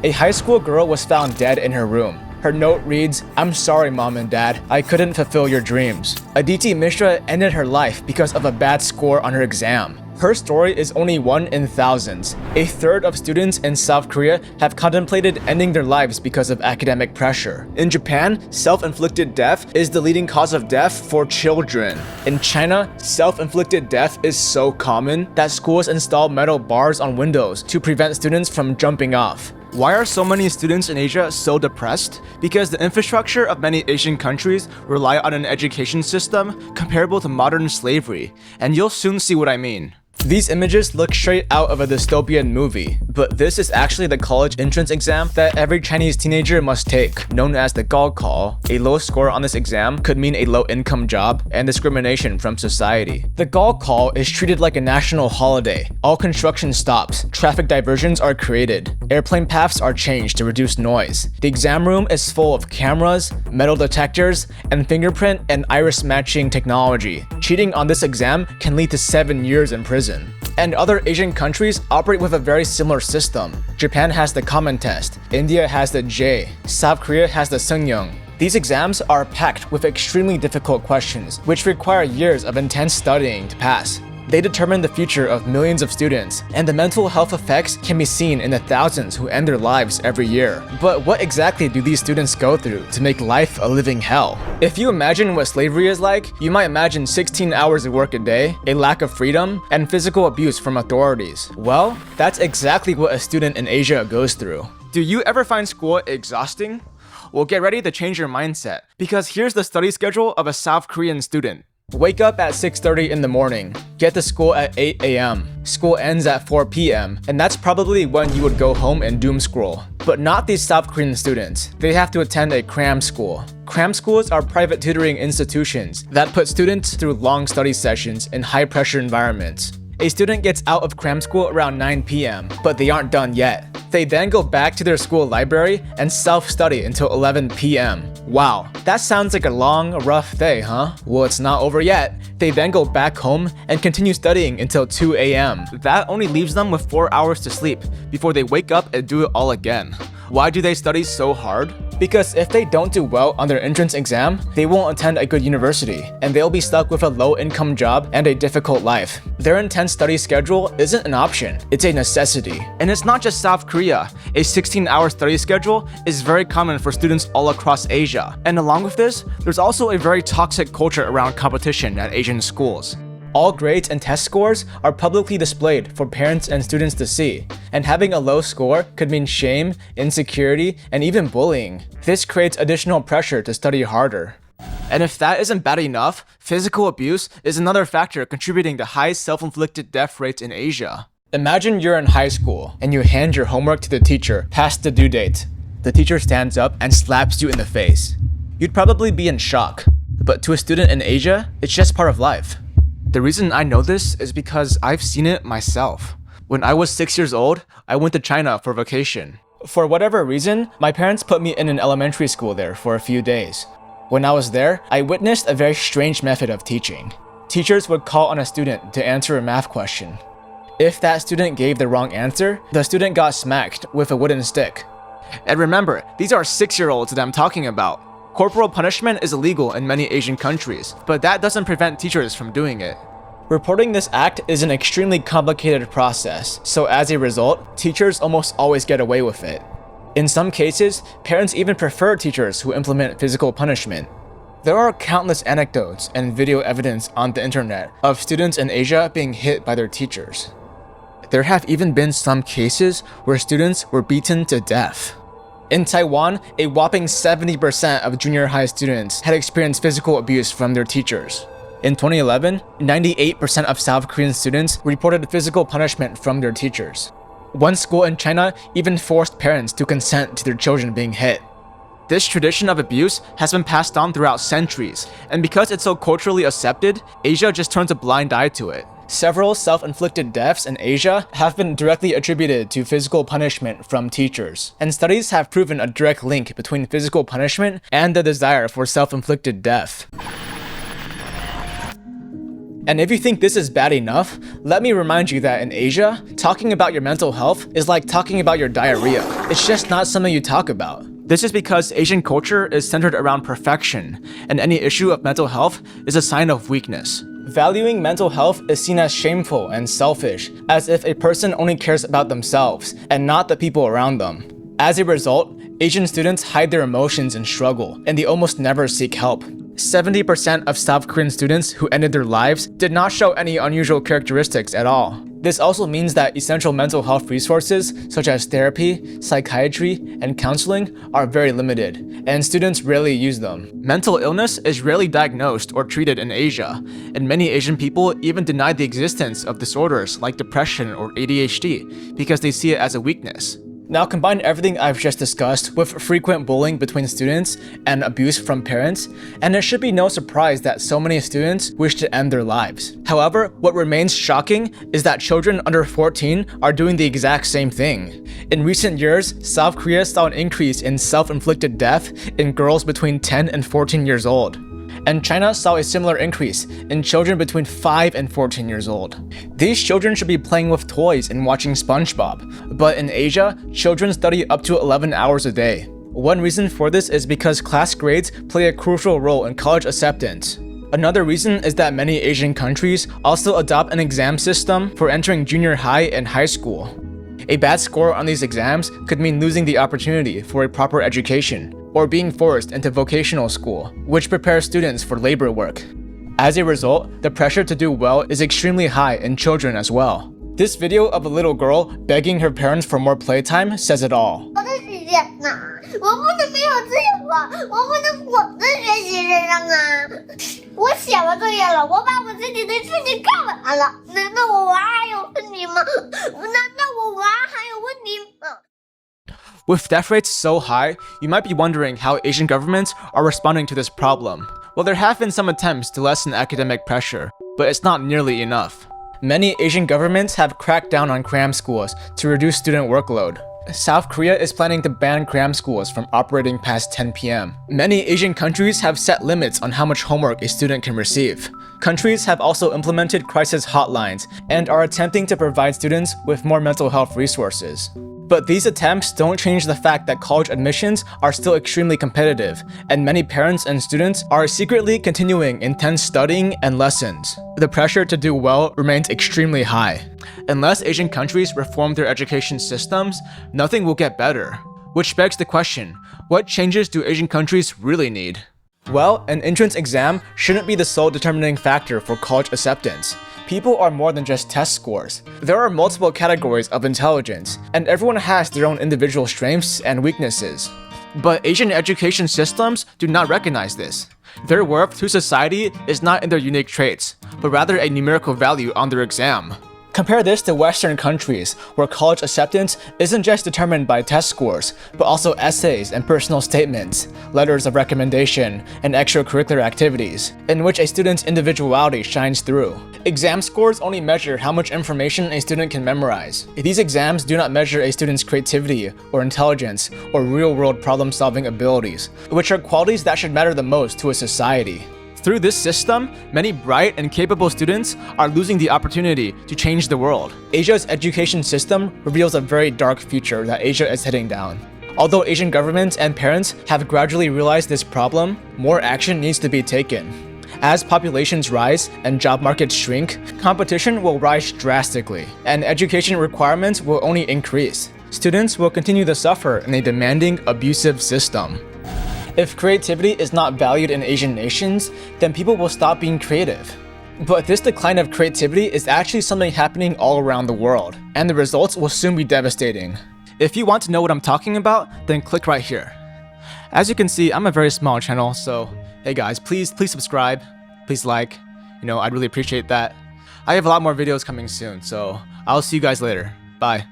A high school girl was found dead in her room. Her note reads, "I'm sorry, Mom and Dad. I couldn't fulfill your dreams." Aditi Mishra ended her life because of a bad score on her exam. Her story is only one in thousands. A third of students in South Korea have contemplated ending their lives because of academic pressure. In Japan, self-inflicted death is the leading cause of death for children. In China, self-inflicted death is so common that schools install metal bars on windows to prevent students from jumping off. Why are so many students in Asia so depressed? Because the infrastructure of many Asian countries rely on an education system comparable to modern slavery, and you'll soon see what I mean. These images look straight out of a dystopian movie, but this is actually the college entrance exam that every Chinese teenager must take, known as the gaokao. A low score on this exam could mean a low-income job and discrimination from society. The gaokao is treated like a national holiday. All construction stops, traffic diversions are created, airplane paths are changed to reduce noise. The exam room is full of cameras, metal detectors, and fingerprint and iris matching technology. Cheating on this exam can lead to 7 years in prison. And other Asian countries operate with a very similar system. Japan has the common test, India has the J, South Korea has the Seungyeong. These exams are packed with extremely difficult questions, which require years of intense studying to pass. They determine the future of millions of students, and the mental health effects can be seen in the thousands who end their lives every year. But what exactly do these students go through to make life a living hell? If you imagine what slavery is like, you might imagine 16 hours of work a day, a lack of freedom, and physical abuse from authorities. Well, that's exactly what a student in Asia goes through. Do you ever find school exhausting? Well, get ready to change your mindset, because here's the study schedule of a South Korean student. Wake up at 6:30 in the morning, get to school at 8 a.m. School ends at 4 p.m. and that's probably when you would go home and doom scroll. But not these South Korean students. They have to attend a cram school. Cram schools are private tutoring institutions that put students through long study sessions in high-pressure environments. A student gets out of cram school around 9 p.m., but they aren't done yet. They then go back to their school library and self-study until 11 p.m. Wow, that sounds like a long, rough day, huh? Well, it's not over yet. They then go back home and continue studying until 2 a.m. That only leaves them with 4 hours to sleep before they wake up and do it all again. Why do they study so hard? Because if they don't do well on their entrance exam, they won't attend a good university, and they'll be stuck with a low-income job and a difficult life. Their intense study schedule isn't an option, it's a necessity. And it's not just South Korea. A 16-hour study schedule is very common for students all across Asia. And along with this, there's also a very toxic culture around competition at Asian schools. All grades and test scores are publicly displayed for parents and students to see, and having a low score could mean shame, insecurity, and even bullying. This creates additional pressure to study harder. And if that isn't bad enough, physical abuse is another factor contributing to high self-inflicted death rates in Asia. Imagine you're in high school, and you hand your homework to the teacher past the due date. The teacher stands up and slaps you in the face. You'd probably be in shock, but to a student in Asia, it's just part of life. The reason I know this is because I've seen it myself. When I was 6 years old, I went to China for vacation. For whatever reason, my parents put me in an elementary school there for a few days. When I was there, I witnessed a very strange method of teaching. Teachers would call on a student to answer a math question. If that student gave the wrong answer, the student got smacked with a wooden stick. And remember, these are 6-year-olds that I'm talking about. Corporal punishment is illegal in many Asian countries, but that doesn't prevent teachers from doing it. Reporting this act is an extremely complicated process, so as a result, teachers almost always get away with it. In some cases, parents even prefer teachers who implement physical punishment. There are countless anecdotes and video evidence on the internet of students in Asia being hit by their teachers. There have even been some cases where students were beaten to death. In Taiwan, a whopping 70% of junior high students had experienced physical abuse from their teachers. In 2011, 98% of South Korean students reported physical punishment from their teachers. One school in China even forced parents to consent to their children being hit. This tradition of abuse has been passed on throughout centuries, and because it's so culturally accepted, Asia just turns a blind eye to it. Several self-inflicted deaths in Asia have been directly attributed to physical punishment from teachers, and studies have proven a direct link between physical punishment and the desire for self-inflicted death. And if you think this is bad enough, let me remind you that in Asia, talking about your mental health is like talking about your diarrhea. It's just not something you talk about. This is because Asian culture is centered around perfection, and any issue of mental health is a sign of weakness. Valuing mental health is seen as shameful and selfish, as if a person only cares about themselves and not the people around them. As a result, Asian students hide their emotions and struggle, and they almost never seek help. 70% of South Korean students who ended their lives did not show any unusual characteristics at all. This also means that essential mental health resources such as therapy, psychiatry, and counseling are very limited, and students rarely use them. Mental illness is rarely diagnosed or treated in Asia, and many Asian people even deny the existence of disorders like depression or ADHD because they see it as a weakness. Now combine everything I've just discussed with frequent bullying between students and abuse from parents, and it should be no surprise that so many students wish to end their lives. However, what remains shocking is that children under 14 are doing the exact same thing. In recent years, South Korea saw an increase in self-inflicted death in girls between 10 and 14 years old. And China saw a similar increase in children between 5 and 14 years old. These children should be playing with toys and watching SpongeBob, but in Asia, children study up to 11 hours a day. One reason for this is because class grades play a crucial role in college acceptance. Another reason is that many Asian countries also adopt an exam system for entering junior high and high school. A bad score on these exams could mean losing the opportunity for a proper education, or being forced into vocational school, which prepares students for labor work. As a result, the pressure to do well is extremely high in children as well. This video of a little girl begging her parents for more playtime says it all. With death rates so high, you might be wondering how Asian governments are responding to this problem. Well, there have been some attempts to lessen academic pressure, but it's not nearly enough. Many Asian governments have cracked down on cram schools to reduce student workload. South Korea is planning to ban cram schools from operating past 10 p.m. Many Asian countries have set limits on how much homework a student can receive. Countries have also implemented crisis hotlines and are attempting to provide students with more mental health resources. But these attempts don't change the fact that college admissions are still extremely competitive, and many parents and students are secretly continuing intense studying and lessons. The pressure to do well remains extremely high. Unless Asian countries reform their education systems, nothing will get better. Which begs the question, what changes do Asian countries really need? Well, an entrance exam shouldn't be the sole determining factor for college acceptance. People are more than just test scores. There are multiple categories of intelligence, and everyone has their own individual strengths and weaknesses. But Asian education systems do not recognize this. Their worth to society is not in their unique traits, but rather a numerical value on their exam. Compare this to Western countries, where college acceptance isn't just determined by test scores, but also essays and personal statements, letters of recommendation, and extracurricular activities, in which a student's individuality shines through. Exam scores only measure how much information a student can memorize. These exams do not measure a student's creativity or intelligence or real-world problem-solving abilities, which are qualities that should matter the most to a society. Through this system, many bright and capable students are losing the opportunity to change the world. Asia's education system reveals a very dark future that Asia is heading down. Although Asian governments and parents have gradually realized this problem, more action needs to be taken. As populations rise and job markets shrink, competition will rise drastically, and education requirements will only increase. Students will continue to suffer in a demanding, abusive system. If creativity is not valued in Asian nations, then people will stop being creative. But this decline of creativity is actually something happening all around the world, and the results will soon be devastating. If you want to know what I'm talking about, then click right here. As you can see, I'm a very small channel, so hey guys, please subscribe, please like, I'd really appreciate that. I have a lot more videos coming soon, so I'll see you guys later. Bye.